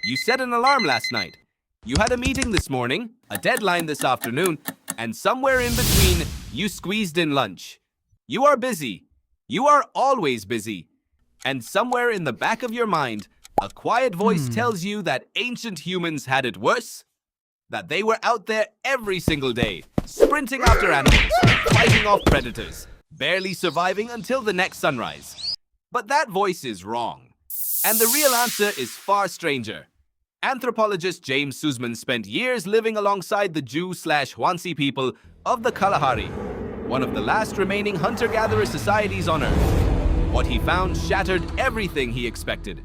You set an alarm last night. You had a meeting this morning, a deadline this afternoon, and somewhere in between, you squeezed in lunch. You are busy. You are always busy. And somewhere in the back of your mind, a quiet voice tells you that ancient humans had it worse, that they were out there every single day, sprinting after animals, fighting off predators, barely surviving until the next sunrise. But that voice is wrong. And the real answer is far stranger. Anthropologist James Suzman spent years living alongside the Jew/hoansi people of the Kalahari, one of the last remaining hunter-gatherer societies on Earth. What he found shattered everything he expected.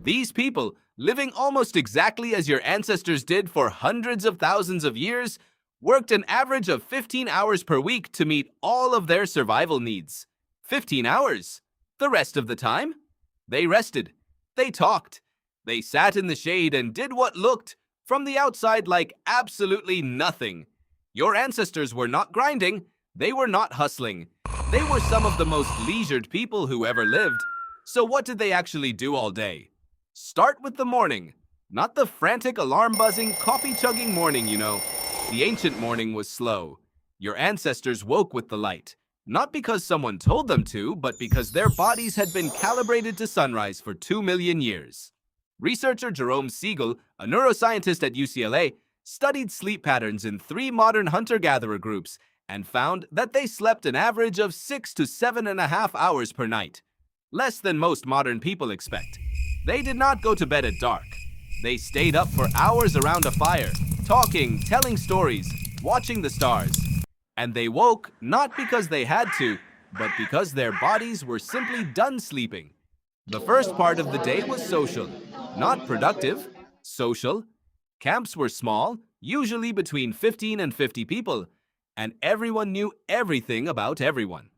These people, living almost exactly as your ancestors did for hundreds of thousands of years, worked an average of 15 hours per week to meet all of their survival needs. 15 hours. The rest of the time, they rested, they talked, they sat in the shade and did what looked, from the outside, like absolutely nothing. Your ancestors were not grinding, they were not hustling. They were some of the most leisured people who ever lived. So what did they actually do all day? Start with the morning. Not the frantic alarm-buzzing, coffee-chugging morning, you know. The ancient morning was slow. Your ancestors woke with the light. Not because someone told them to, but because their bodies had been calibrated to sunrise for 2 million years. Researcher Jerome Siegel, a neuroscientist at UCLA, studied sleep patterns in 3 modern hunter-gatherer groups and found that they slept an average of 6 to 7.5 hours per night. Less than most modern people expect. They did not go to bed at dark. They stayed up for hours around a fire, talking, telling stories, watching the stars. And they woke not because they had to, but because their bodies were simply done sleeping. The first part of the day was social, not productive, social. Camps were small, usually between 15 and 50 people, and everyone knew everything about everyone.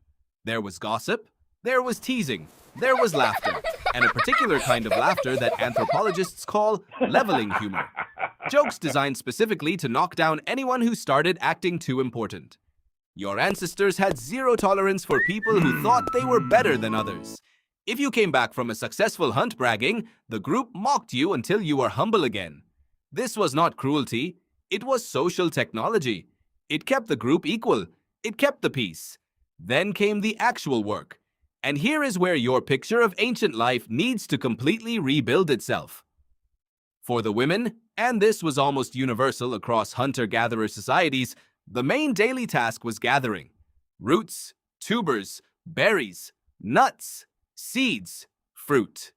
There was gossip, there was teasing, there was laughter, and a particular kind of laughter that anthropologists call leveling humor. Jokes designed specifically to knock down anyone who started acting too important. Your ancestors had zero tolerance for people who thought they were better than others. If you came back from a successful hunt bragging, the group mocked you until you were humble again. This was not cruelty, it was social technology. It kept the group equal, it kept the peace. Then came the actual work. And here is where your picture of ancient life needs to completely rebuild itself. For the women, and this was almost universal across hunter-gatherer societies, the main daily task was gathering. Roots, tubers, berries, nuts, seeds, fruit.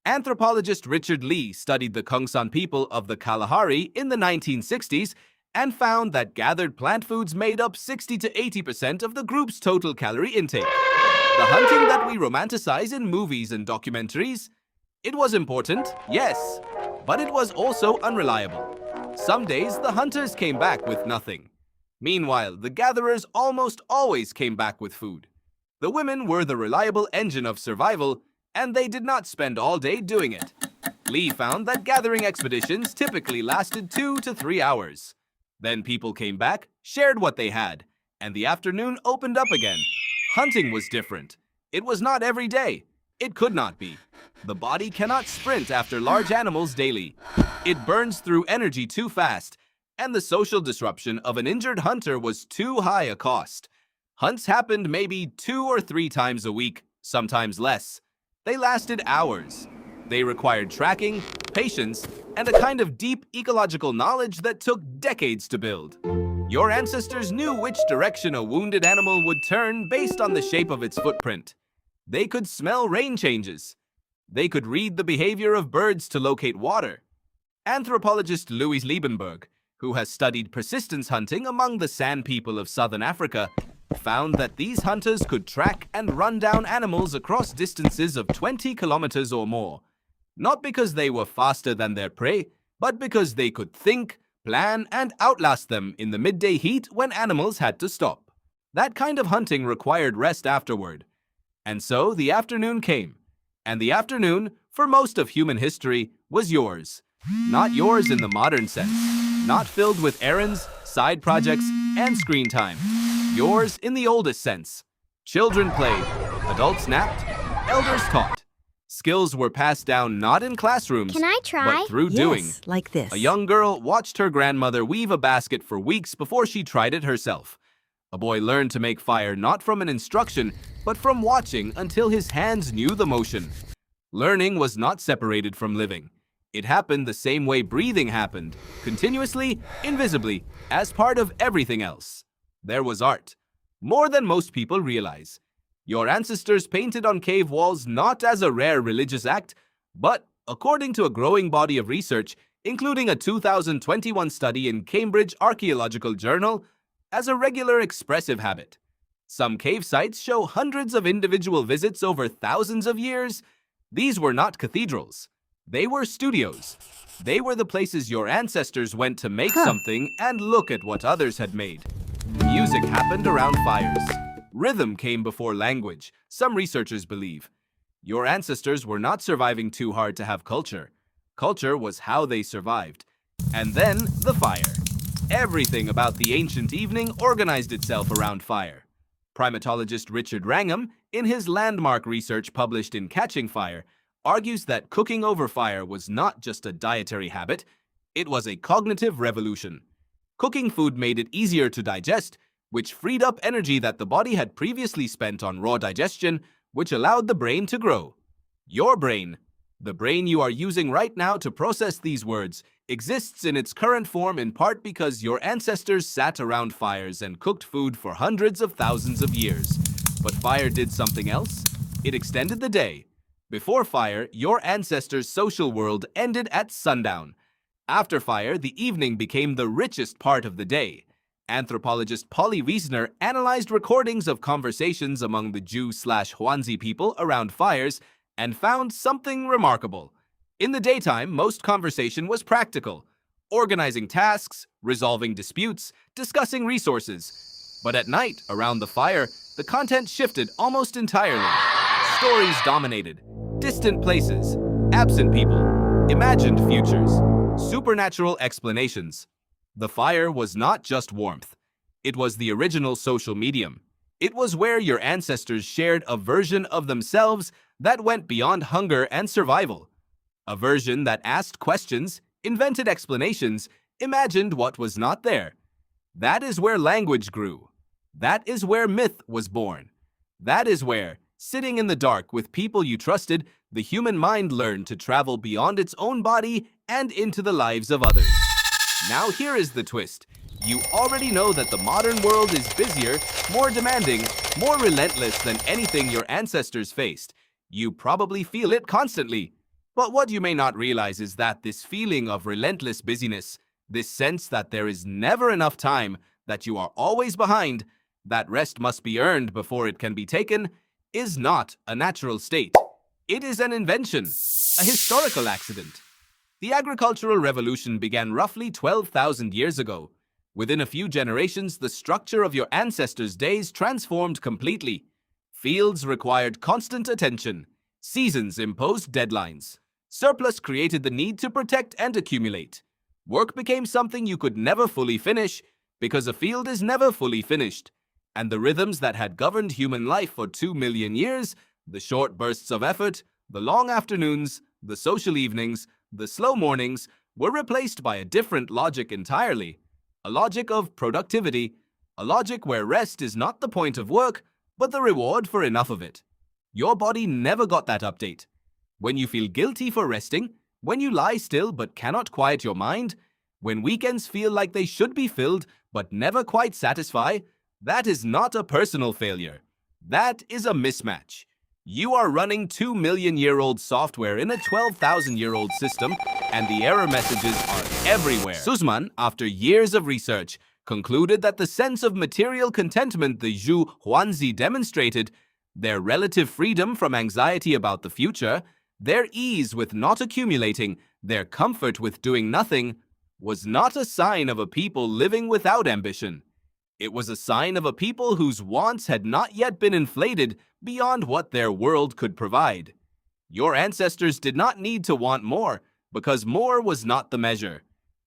Anthropologist Richard Lee studied the Kungsan people of the Kalahari in the 1960s and found that gathered plant foods made up 60 to 80% of the group's total calorie intake. The hunting that we romanticize in movies and documentaries, it was important, yes, but it was also unreliable. Some days, the hunters came back with nothing. Meanwhile, the gatherers almost always came back with food. The women were the reliable engine of survival, and they did not spend all day doing it. Lee found that gathering expeditions typically lasted 2 to 3 hours. Then people came back, shared what they had, and the afternoon opened up again. Hunting was different. It was not every day. It could not be. The body cannot sprint after large animals daily. It burns through energy too fast, and the social disruption of an injured hunter was too high a cost. Hunts happened maybe 2 or 3 times a week, sometimes less. They lasted hours. They required tracking, patience, and a kind of deep ecological knowledge that took decades to build. Your ancestors knew which direction a wounded animal would turn based on the shape of its footprint. They could smell rain changes. They could read the behavior of birds to locate water. Anthropologist Louis Liebenberg, who has studied persistence hunting among the San people of southern Africa, found that these hunters could track and run down animals across distances of 20 kilometers or more. Not because they were faster than their prey, but because they could think, plan, and outlast them in the midday heat when animals had to stop. That kind of hunting required rest afterward. And so the afternoon came. And the afternoon, for most of human history, was yours. Not yours in the modern sense. Not filled with errands, side projects, and screen time. Yours in the oldest sense. Children played, adults napped, elders taught. Skills were passed down not in classrooms, Can I try? but through doing. Yes, like this. A young girl watched her grandmother weave a basket for weeks before she tried it herself. A boy learned to make fire not from an instruction, but from watching until his hands knew the motion. Learning was not separated from living. It happened the same way breathing happened, continuously, invisibly, as part of everything else. There was art, more than most people realize. Your ancestors painted on cave walls not as a rare religious act, but, according to a growing body of research, including a 2021 study in Cambridge Archaeological Journal, as a regular expressive habit. Some cave sites show hundreds of individual visits over thousands of years. These were not cathedrals. They were studios. They were the places your ancestors went to make something and look at what others had made. Music happened around fires. Rhythm came before language, some researchers believe. Your ancestors were not surviving too hard to have culture. Culture was how they survived. And then, the fire. Everything about the ancient evening organized itself around fire. Primatologist Richard Wrangham, in his landmark research published in Catching Fire, argues that cooking over fire was not just a dietary habit, it was a cognitive revolution. Cooking food made it easier to digest, which freed up energy that the body had previously spent on raw digestion, which allowed the brain to grow. Your brain, the brain you are using right now to process these words, exists in its current form in part because your ancestors sat around fires and cooked food for hundreds of thousands of years. But fire did something else. It extended the day. Before fire, your ancestors' social world ended at sundown. After fire, the evening became the richest part of the day. Anthropologist Polly Wiesner analyzed recordings of conversations among the Jew/Hoansi people around fires and found something remarkable. In the daytime, most conversation was practical, organizing tasks, resolving disputes, discussing resources. But at night, around the fire, the content shifted almost entirely. Stories dominated. Distant places, absent people, imagined futures, supernatural explanations. The fire was not just warmth. It was the original social medium. It was where your ancestors shared a version of themselves that went beyond hunger and survival. A version that asked questions, invented explanations, imagined what was not there. That is where language grew. That is where myth was born. That is where, sitting in the dark with people you trusted, the human mind learned to travel beyond its own body and into the lives of others. Now here is the twist. You already know that the modern world is busier, more demanding, more relentless than anything your ancestors faced. You probably feel it constantly. But what you may not realize is that this feeling of relentless busyness, this sense that there is never enough time, that you are always behind, that rest must be earned before it can be taken, is not a natural state. It is an invention, a historical accident. The agricultural revolution began roughly 12,000 years ago. Within a few generations, the structure of your ancestors' days transformed completely. Fields required constant attention. Seasons imposed deadlines. Surplus created the need to protect and accumulate. Work became something you could never fully finish because a field is never fully finished. And the rhythms that had governed human life for 2 million years, the short bursts of effort, the long afternoons, the social evenings, the slow mornings, were replaced by a different logic entirely. A logic of productivity, a logic where rest is not the point of work, but the reward for enough of it. Your body never got that update. When you feel guilty for resting, when you lie still but cannot quiet your mind, when weekends feel like they should be filled but never quite satisfy, that is not a personal failure. That is a mismatch. You are running 2-million-year-old software in a 12,000-year-old system, and the error messages are everywhere. Suzman, after years of research, concluded that the sense of material contentment the Zhu Huanzi demonstrated, their relative freedom from anxiety about the future, their ease with not accumulating, their comfort with doing nothing, was not a sign of a people living without ambition. It was a sign of a people whose wants had not yet been inflated beyond what their world could provide. Your ancestors did not need to want more, because more was not the measure.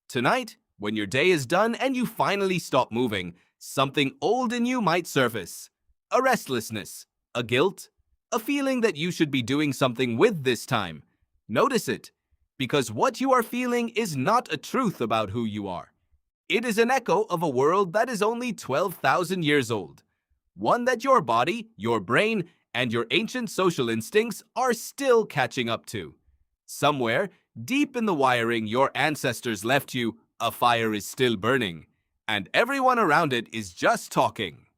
Tonight, when your day is done and you finally stop moving, something old in you might surface. A restlessness, a guilt, A feeling that you should be doing something with this time. Notice it, because what you are feeling is not a truth about who you are. It is an echo of a world that is only 12,000 years old. One that your body, your brain, and your ancient social instincts are still catching up to. Somewhere, deep in the wiring your ancestors left you, a fire is still burning, and everyone around it is just talking.